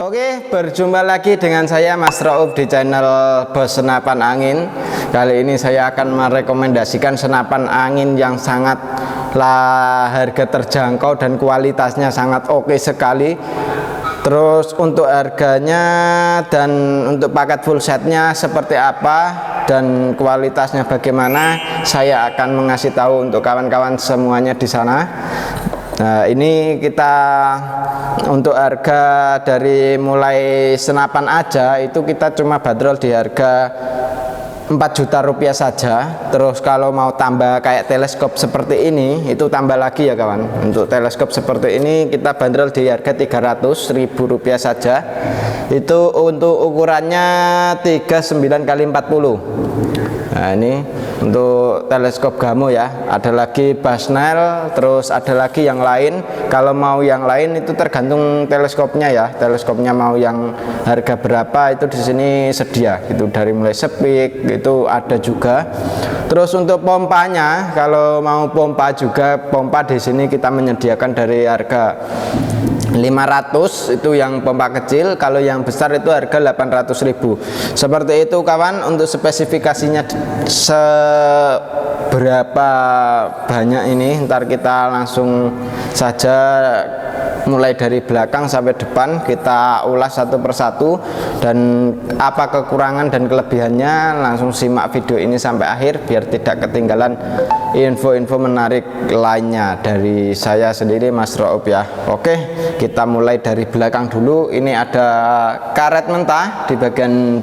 Oke, berjumpa lagi dengan saya Mas Rauf di channel Bos Senapan Angin. Kali ini saya akan merekomendasikan senapan angin yang sangatlah harga terjangkau dan kualitasnya sangat oke sekali. Terus untuk harganya dan untuk paket full setnya seperti apa dan kualitasnya bagaimana, saya akan mengasih tahu untuk kawan-kawan semuanya di sana. Nah, ini kita untuk harga dari mulai senapan aja itu kita cuma bandrol di harga 4 juta rupiah saja. Terus kalau mau tambah kayak teleskop seperti ini itu tambah lagi ya kawan. Untuk teleskop seperti ini kita bandrol di harga 300.000 rupiah saja. Itu untuk ukurannya 39 kali 40. Nah, ini untuk teleskop Gamo ya. Ada lagi Basnel, terus ada lagi yang lain. Kalau mau yang lain itu tergantung teleskopnya ya. Teleskopnya mau yang harga berapa itu di sini sedia gitu. Dari mulai sepik itu ada juga. Terus untuk pompanya, kalau mau pompa juga, pompa di sini kita menyediakan dari harga 500 itu yang pompa kecil, kalau yang besar itu harga 800.000. Seperti itu kawan. Untuk spesifikasinya seberapa banyak ini ntar kita langsung saja mulai dari belakang sampai depan kita ulas satu persatu, dan apa kekurangan dan kelebihannya langsung simak video ini sampai akhir biar tidak ketinggalan info-info menarik lainnya dari saya sendiri Mas Rauf ya. Oke, kita mulai dari belakang dulu. Ini ada karet mentah di bagian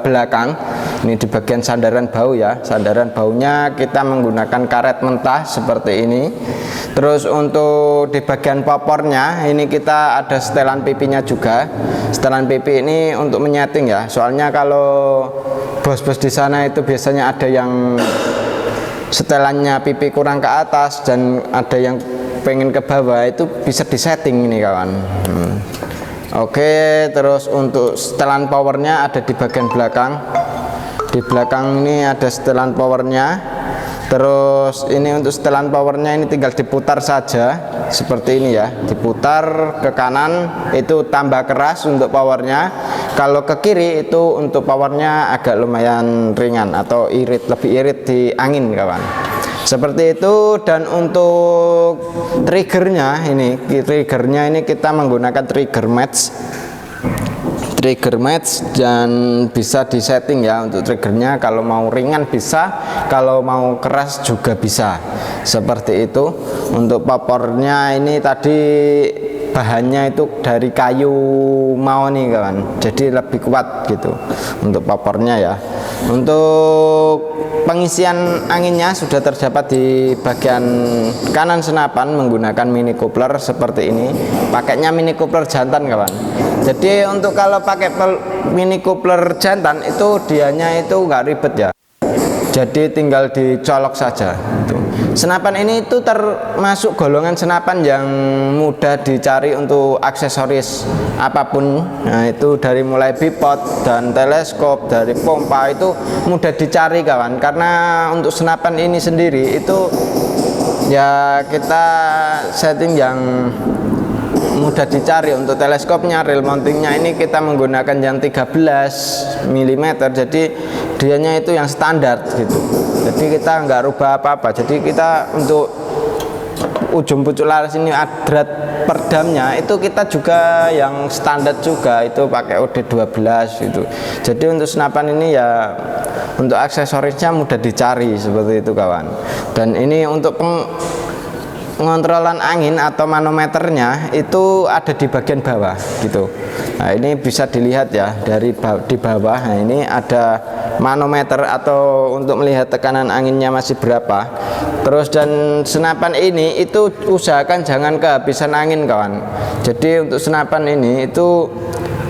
belakang. Ini di bagian sandaran bau ya. Sandaran baunya kita menggunakan karet mentah seperti ini. Terus untuk di bagian popornya ini kita ada setelan pipinya juga. Setelan pipi ini untuk menyeting ya. Soalnya kalau bos-bos di sana itu biasanya ada yang setelannya pipi kurang ke atas dan ada yang pengen ke bawah, itu bisa disetting ini kawan. Oke, terus untuk setelan powernya ada di bagian belakang. Di belakang ini ada setelan powernya. Terus ini untuk setelan powernya ini tinggal diputar saja seperti ini ya, diputar ke kanan itu tambah keras untuk powernya. Kalau ke kiri itu untuk powernya agak lumayan ringan atau irit, lebih irit di angin kawan. Seperti itu. Dan untuk triggernya ini kita menggunakan trigger match dan bisa disetting ya. Untuk triggernya kalau mau ringan bisa, kalau mau keras juga bisa, seperti itu. Untuk popornya ini tadi bahannya itu dari kayu mahoni kawan, jadi lebih kuat gitu untuk popornya ya. Untuk pengisian anginnya sudah terdapat di bagian kanan senapan menggunakan mini coupler seperti ini. Pakainya mini coupler jantan kawan. Jadi untuk kalau pakai mini coupler jantan itu dianya itu nggak ribet ya. Jadi tinggal dicolok saja. Senapan ini itu termasuk golongan senapan yang mudah dicari untuk aksesoris apapun. Nah, itu dari mulai bipod dan teleskop, dari pompa itu mudah dicari kawan. Karena untuk senapan ini sendiri itu ya kita setting yang mudah dicari. Untuk teleskopnya, reel mountingnya ini kita menggunakan yang 13 mm, jadi dianya itu yang standar gitu. Jadi kita nggak rubah apa-apa. Jadi kita untuk ujung pucuk laras ini adrat perdamnya itu kita juga yang standar juga, itu pakai OD12 gitu. Jadi untuk senapan ini ya untuk aksesorisnya mudah dicari seperti itu kawan. Dan ini untuk pengontrolan angin atau manometernya itu ada di bagian bawah gitu. Nah, ini bisa dilihat ya dari di bawah. Nah, ini ada manometer atau untuk melihat tekanan anginnya masih berapa. Terus dan senapan ini itu usahakan jangan kehabisan angin kawan. Jadi untuk senapan ini itu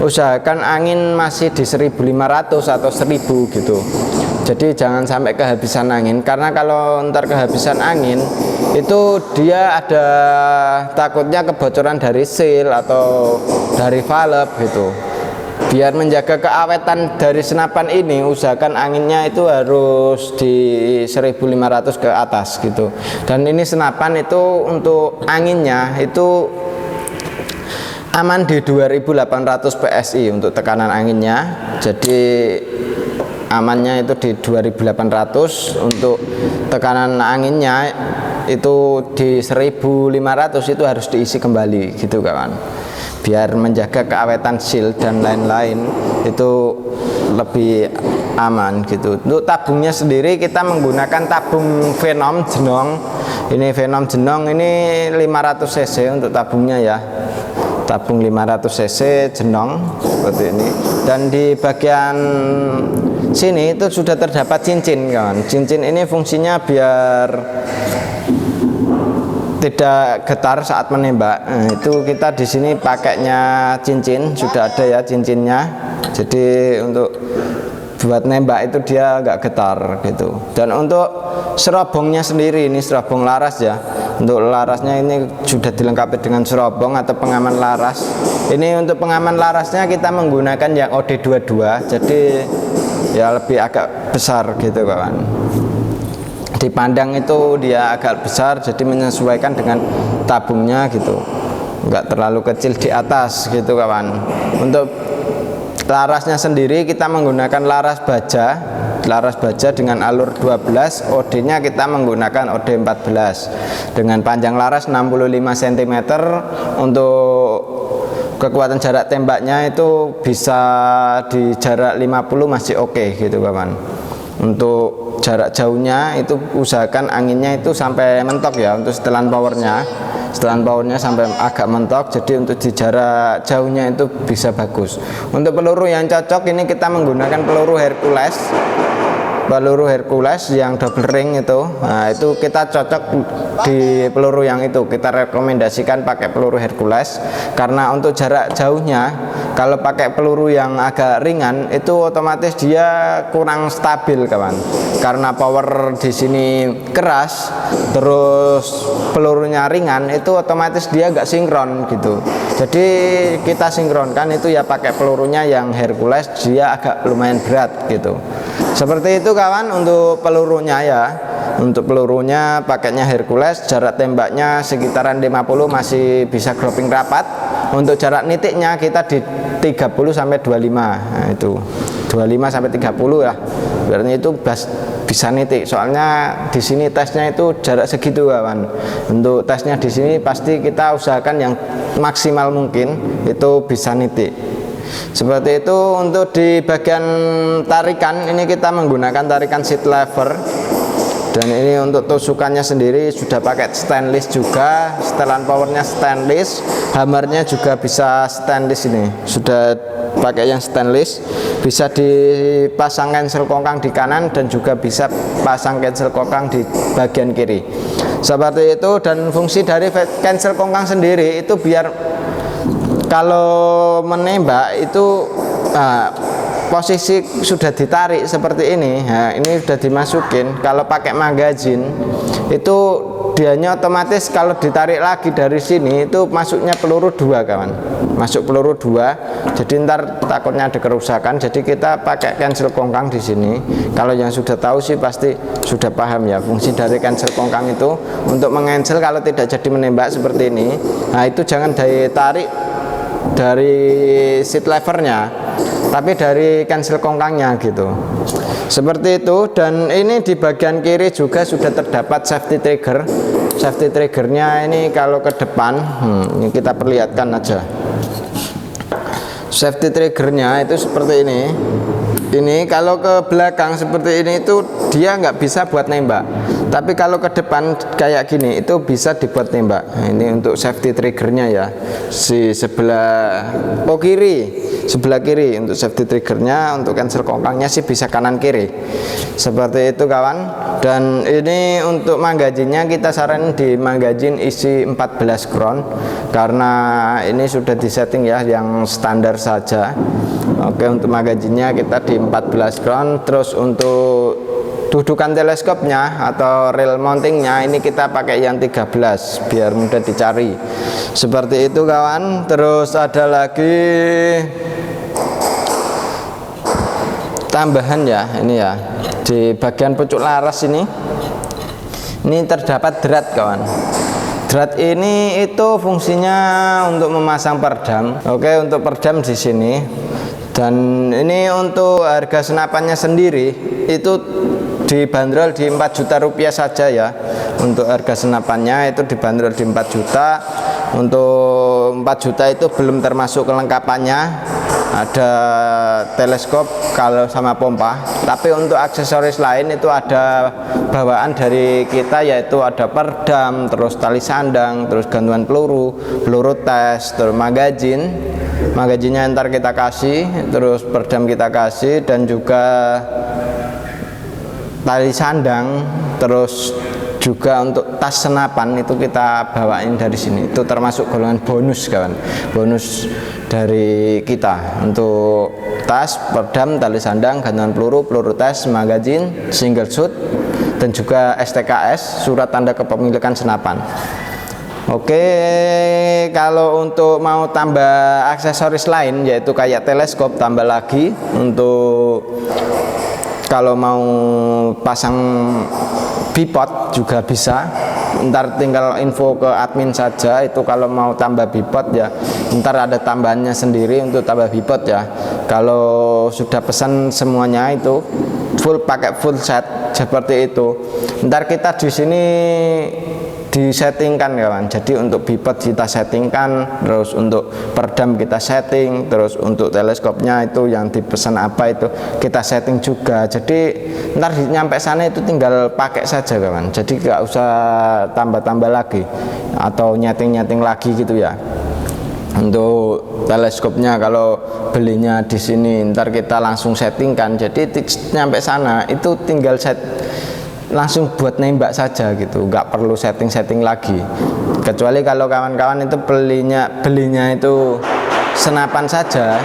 usahakan angin masih di 1500 atau 1000 gitu. Jadi jangan sampai kehabisan angin, karena kalau ntar kehabisan angin itu dia ada takutnya kebocoran dari seal atau dari valve gitu. Biar menjaga keawetan dari senapan ini, usahakan anginnya itu harus di 1500 ke atas gitu. Dan ini senapan itu untuk anginnya itu aman di 2800 PSI untuk tekanan anginnya. Jadi amannya itu di 2800, untuk tekanan anginnya itu di 1500 itu harus diisi kembali gitu kawan, biar menjaga keawetan seal dan lain-lain itu lebih aman gitu. Untuk tabungnya sendiri kita menggunakan tabung Venom Jenong. Ini Venom Jenong ini 500 cc untuk tabungnya ya, tabung 500 cc Jenong seperti ini. Dan di bagian sini itu sudah terdapat cincin kawan. Cincin ini fungsinya biar tidak getar saat menembak. Nah, itu kita di sini pakainya cincin, sudah ada ya cincinnya. Jadi untuk buat nembak itu dia nggak getar gitu. Dan untuk serobongnya sendiri, ini serobong laras ya. Untuk larasnya ini sudah dilengkapi dengan serobong atau pengaman laras. Ini untuk pengaman larasnya kita menggunakan yang OD22, jadi ya lebih agak besar gitu kawan. Dipandang itu dia agak besar, jadi menyesuaikan dengan tabungnya gitu, nggak terlalu kecil di atas gitu kawan. Untuk larasnya sendiri kita menggunakan laras baja dengan alur 12, OD nya kita menggunakan OD 14 dengan panjang laras 65 cm. Untuk kekuatan jarak tembaknya itu bisa di jarak 50 masih oke gitu kawan. Untuk jarak jauhnya itu usahakan anginnya itu sampai mentok ya, untuk setelan powernya sampai agak mentok, jadi untuk di jarak jauhnya itu bisa bagus. Untuk peluru yang cocok ini kita menggunakan peluru Hercules yang double ring itu. Nah, itu kita cocok di peluru yang itu, kita rekomendasikan pakai peluru Hercules, karena untuk jarak jauhnya kalau pakai peluru yang agak ringan itu otomatis dia kurang stabil kawan, karena power di sini keras terus pelurunya ringan, itu otomatis dia nggak sinkron gitu. Jadi kita sinkronkan itu ya pakai pelurunya yang Hercules, dia agak lumayan berat gitu. Seperti itu kawan untuk pelurunya ya. Untuk pelurunya pakainya Hercules, jarak tembaknya sekitaran 50 masih bisa grouping rapat. Untuk jarak nitiknya kita di 30 sampai 25. Nah, itu 25 sampai 30 ya. Berarti itu bisa nitik. Soalnya di sini tesnya itu jarak segitu kawan. Untuk tesnya di sini pasti kita usahakan yang maksimal mungkin itu bisa nitik. Seperti itu. Untuk di bagian tarikan ini kita menggunakan tarikan seat lever, dan ini untuk tusukannya sendiri sudah pakai stainless juga, setelan powernya stainless, hammernya juga bisa stainless, ini sudah pakai yang stainless. Bisa dipasang cancel kongkang di kanan dan juga bisa pasang cancel kongkang di bagian kiri seperti itu. Dan fungsi dari cancel kongkang sendiri itu biar kalau menembak itu posisi sudah ditarik seperti ini. Nah, ini sudah dimasukin. Kalau pakai magazin itu dianya otomatis kalau ditarik lagi dari sini itu masuknya peluru 2 kawan, masuk peluru 2. Jadi ntar takutnya ada kerusakan. Jadi kita pakai cancel kongkang di sini. Kalau yang sudah tahu sih pasti sudah paham ya fungsi dari cancel kongkang itu untuk mengancel kalau tidak jadi menembak seperti ini. Nah, itu jangan ditarik dari seat levernya, tapi dari cancel kongkangnya gitu, seperti itu. Dan ini di bagian kiri juga sudah terdapat safety trigger. Safety triggernya ini kalau ke depan, ini kita perlihatkan aja. Safety triggernya itu seperti ini. Ini kalau ke belakang seperti ini itu dia nggak bisa buat nembak, tapi kalau ke depan kayak gini itu bisa dibuat nembak. Nah, ini untuk safety triggernya ya, si sebelah sebelah kiri untuk safety triggernya. Untuk cancel kongkangnya sih bisa kanan kiri seperti itu kawan. Dan ini untuk magazinnya kita saranin di magazin isi 14 ground, karena ini sudah disetting ya yang standar saja. Oke, untuk magazinnya kita di 14 ground. Terus untuk dudukan teleskopnya atau rail mountingnya ini kita pakai yang 13 biar mudah dicari seperti itu kawan. Terus ada lagi tambahan ya, ini ya di bagian pucuk laras ini terdapat drat kawan. Drat ini itu fungsinya untuk memasang peredam. Oke, untuk peredam di sini. Dan ini untuk harga senapannya sendiri itu dibanderol di 4 juta rupiah saja ya. Untuk harga senapannya itu dibanderol di 4 juta. Untuk 4 juta itu belum termasuk kelengkapannya, ada teleskop kalau sama pompa. Tapi untuk aksesoris lain itu ada bawaan dari kita, yaitu ada peredam, terus tali sandang, terus gantungan peluru, peluru tes, terus magazinnya ntar kita kasih, terus peredam kita kasih, dan juga tali sandang, terus juga untuk tas senapan itu kita bawain dari sini. Itu termasuk golongan bonus kawan, bonus dari kita untuk tas, peredam, tali sandang, gantungan peluru, peluru tes, magazin, single shoot, dan juga STKS, surat tanda kepemilikan senapan. Oke, kalau untuk mau tambah aksesoris lain yaitu kayak teleskop, tambah lagi. Untuk kalau mau pasang bipod juga bisa, ntar tinggal info ke admin saja. Itu kalau mau tambah bipod ya, ntar ada tambahannya sendiri untuk tambah bipod ya. Kalau sudah pesan semuanya itu pakai full set seperti itu, ntar kita di sini disettingkan kawan. Jadi untuk bipod kita settingkan, terus untuk peredam kita setting, terus untuk teleskopnya itu yang dipesan apa itu kita setting juga. Jadi ntar nyampe sana itu tinggal pakai saja kawan. Jadi nggak usah tambah-tambah lagi atau nyeting-nyeting lagi gitu ya. Untuk teleskopnya kalau belinya di sini ntar kita langsung settingkan. Jadi nyampe sana itu tinggal langsung buat nembak saja gitu, nggak perlu setting-setting lagi. Kecuali kalau kawan-kawan itu belinya itu senapan saja,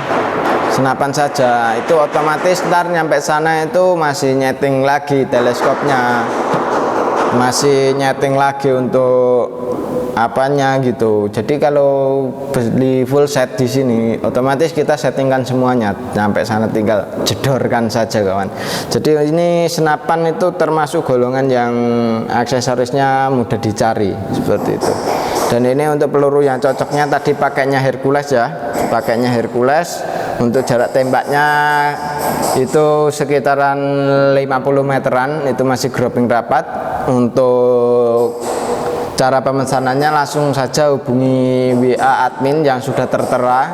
itu otomatis ntar nyampe sana itu masih nyeting lagi teleskopnya, masih nyeting lagi untuk apanya gitu. Jadi kalau beli full set di sini otomatis kita settingkan semuanya, sampai sana tinggal jedorkan saja kawan. Jadi ini senapan itu termasuk golongan yang aksesorisnya mudah dicari seperti itu. Dan ini untuk peluru yang cocoknya tadi pakainya Hercules ya, pakainya Hercules. Untuk jarak tembaknya itu sekitaran 50 meteran, itu masih grouping rapat. Untuk cara pemesanannya langsung saja hubungi WA admin yang sudah tertera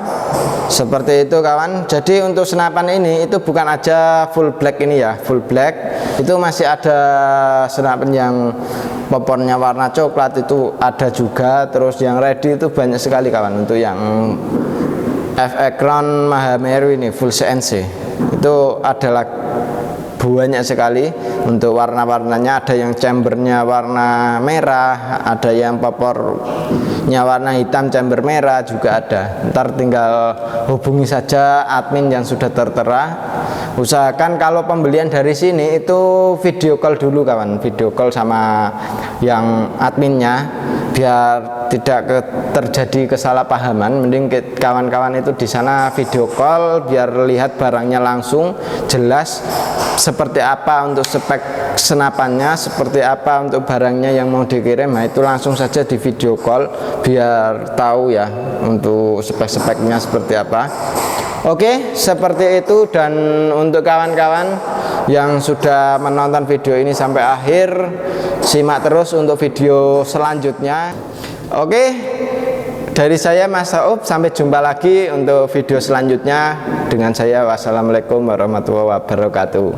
seperti itu kawan. Jadi untuk senapan ini itu bukan aja full black ini ya, full black itu masih ada senapan yang popornya warna coklat itu ada juga. Terus yang ready itu banyak sekali kawan. Untuk yang FX Crown Mahameru ini full CNC itu adalah banyak sekali. Untuk warna-warnanya ada yang chambernya warna merah, ada yang popornya warna hitam chamber merah juga ada. Ntar tinggal hubungi saja admin yang sudah tertera. Usahakan kalau pembelian dari sini itu video call dulu kawan, video call sama yang adminnya biar tidak terjadi kesalahpahaman. Mending kawan-kawan itu di sana video call biar lihat barangnya langsung jelas seperti apa untuk spek senapannya, seperti apa untuk barangnya yang mau dikirim. Nah itu langsung saja di video call biar tahu ya untuk spek-speknya seperti apa. Oke, seperti itu. Dan untuk kawan-kawan yang sudah menonton video ini sampai akhir, simak terus untuk video selanjutnya. Oke, dari saya Mas Saub, sampai jumpa lagi untuk video selanjutnya dengan saya. Wassalamualaikum warahmatullahi wabarakatuh.